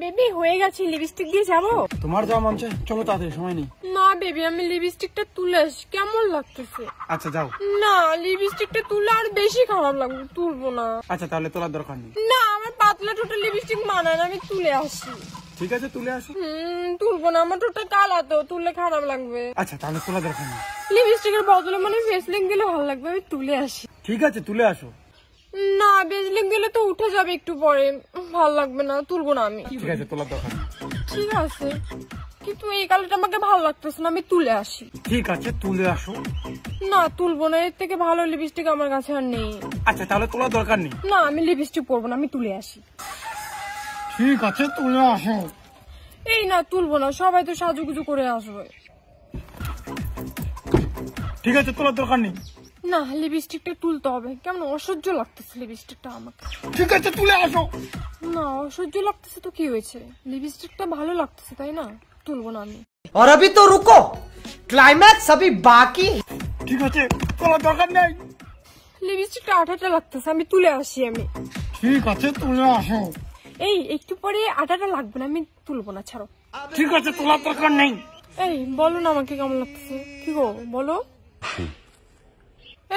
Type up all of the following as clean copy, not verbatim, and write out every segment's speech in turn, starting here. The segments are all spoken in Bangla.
বেবি হয়ে গেছে, লিপস্টিক দিয়ে যাবো? তোমার যা মন চায়, চলো তাড়াতাড়ি, সময় নেই। না বেবি, আমি লিপস্টিকটা তুলে আসি, কেমন লাগতেছে? আচ্ছা যাও। না, লিপস্টিকটা তুলে আর বেশি খারাপ লাগবে, তুলবো না। আচ্ছা তাহলে তোলার দরকার নেই। না, আমার পাতলা ঠোঁটে লিপস্টিক মানায় না, আমি তুলে আসি। ঠিক আছে তুলে আসো। তুলবো না, আমার ঠোঁটটা কালা তো, তুললে খারাপ লাগবে। আচ্ছা তাহলে তোলা দরকার নেই। লিপস্টিকের বদলে মানে ফেসলিং দিলে ভালো লাগবে, আমি তুলে আসি। ঠিক আছে তুলে আসো। না, ফেসলিং দিলে তো উঠে যাবে একটু পরে, ভালো লাগবে না, তুলবো না আমি। ঠিক আছে তোলার দরকার নেই। ঠিক আছে, কিন্তু এই কালারটা আমাকে ভালো লাগতেছে না, আমি তুলে আসি। ঠিক আছে তুলে আসো। না, তুলবো না, এর থেকে ভালো লিপস্টিক আমার কাছে আর নেই। আচ্ছা তাহলে তোলার দরকার নেই। না, আমি লিপস্টিক পরবো না, আমি তুলে আসি। ঠিক আছে তুলে আসো। এই না, তুলবো না, সবাই তো সাজুগুজু করে আসবে। ঠিক আছে তোলার দরকার নেই। না, লিপস্টিকটা তুলতে হবে, কেমন অসহ্য লাগতেছে লিপস্টিকটা আমাকে। ঠিক আছে তুলে আসো। না, অসহ্য লাগতেছে তো কি হয়েছে, লিপস্টিকটা ভালো লাগতেছে তাই না, তুলবো না আমি। और अभी तो रुको, क्लाइमैक्स अभी बाकी। ঠিক আছে তোলার দরকার নেই। লিপস্টিকটা আঠাটা লাগতেছে, আমি তুলে আসি আমি। ঠিক আছে তুলে আসো। এই একটু পরে আটাটা লাগবে না, আমি তুলবো না, ছাড়ো। ঠিক আছে তোলার দরকার নেই। এই বলো না আমাকে কেমন লাগতেছে, কি গো বলো।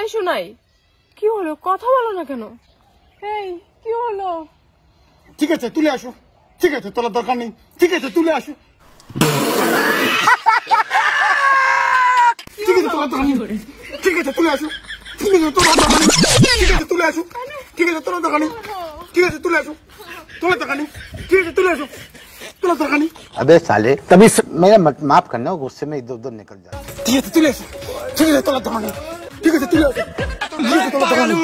এই শোনাই, কি হলো, কথা বলো না কেন? এই কি হলো? ঠিক আছে তুলে আসো। ঠিক আছে তোলার দরকার নেই। ঠিক আছে তুলে আসো। ঠিক আছে তোলার দরকার নেই। ঠিক আছে তুলে আসো। ঠিক আছে তোলার দরকার নেই। ঠিক আছে তুলে আসো। ঠিক আছে তোলার দরকার নেই। ঠিক আছে তুলে আসো। তোলার দরকার নেই। ঠিক আছে তুলে আসো। তোলার দরকার নেই। अबे साले तभी मेरा माफ करना, गुस्से में इधर उधर निकल जाता। ঠিক আছে তুলে আসো। ঠিক আছে তোলার দরকার নেই। ঠিক আছে তুলে আসো। ঠিক আছে তোলার দরকার নেই।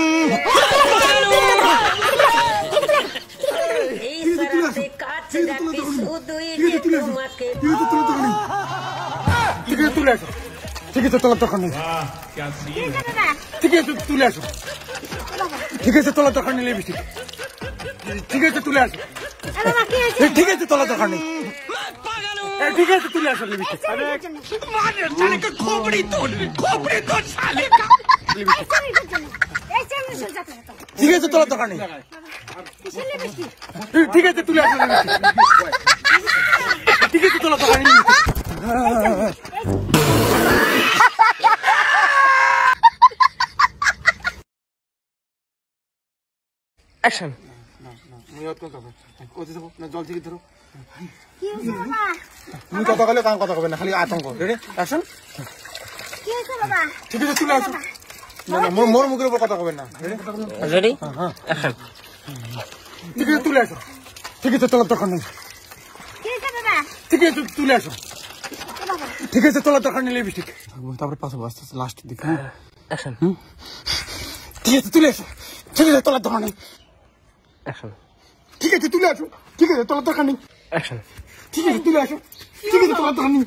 ঠিক আছে তোলার দরকার নেই। ঠিক আছে তুলে আসো। ঠিক আছে তোলার দরকার নেই লিপস্টিক। ঠিক আছে তুলে আসো। ঠিক আছে তোলার দরকার নেই। ঠিক আছে তুলে আসো লিপস্টিক। ঠিক আছে তোলার দরকার নেই। ঠিক আছে তুলে আসো লিপস্টিক। ঠিক আছে তোলার দরকার নেই। एक्शन। জল থেকে ধরো। তুমি কথা বলে কাম কথা কবে না, খালি আতঙ্ক। Ready action. ঠিক আছে তুলে আসো। না না মোর মুখের উপর কথা কবেন না। रेडी হ্যাঁ ঠিক আছে তুলে আসো। ঠিক আছে তোলার দরকার নেই। ঠিক আছে তুলে আসো। ঠিক আছে তোলার দরকার নেই লিপস্টিক। তারপরে পাশাপাশি আস্তে আস্তে লাস্টের দিকে। एक्शन। ঠিক আছে তুলে আসো। ঠিক আছে তোলার দরকার নেই। एक्शन। ঠিক আছে তুলে আসো। ঠিক আছে তোলার দরকার নেই। एक्शन। ঠিক আছে তুলে আসো। ঠিক আছে তোলার দরকার নেই।